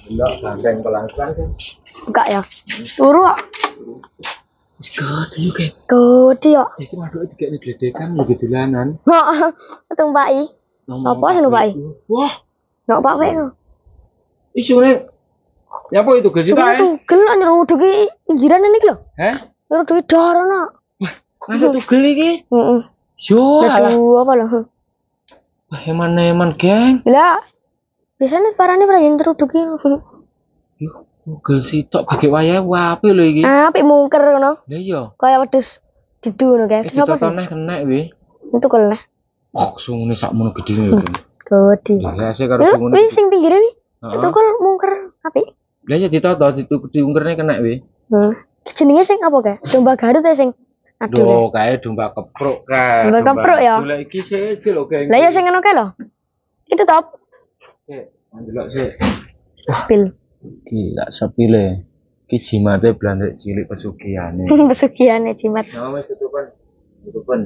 Enggak, gandeng pelan-pelan kan. Enggak ya. Turu kok. Gede juga. Gede ya. Iki waduke dikene gledekan lho gedulanan. Heeh. Tumpaki. Sopo sing numpaki? Wah, Nok Pak Wek. isune. Ya apa itu gede Sugih ta? tugel nyeruduki pinggiran ini lho. Heh? Nyeruduki darono. Masa tugel iki? Heeh. Yo, alah. Aduh, apa lho? Wah, eman-eman, geng. Lah, biasanya parane pernah yang teruduki. Yo, tugel sitok bagi wayah wape lho iki. Apik mungker ngono. Lah iya. Kaya wedhus didu ngono kae. Wis Sapa sih? ditoneh kena wi. Itu keleh. Oh, sungune sakmono gedene lho. Gede. Ya, sik karo sungune. Wih, sing pinggire wi. Heeh. Itu kok mungker apik. Lah ya ditoto diungkerne kena wi. Jenenge sing apa kae? Domba Garut ya sing. Aduh. Duh, kae domba kepruk kae. Domba kepruk ya? Lah iki siji lho, geng. Lah ya sing ngono kae lho. Itu top. Sik, ndelok sik. Pil. Gila sepile. Iki jimate blandek cilik pesugiane. Pesugihan jimat. Nah, wis tutupan. Tutupan.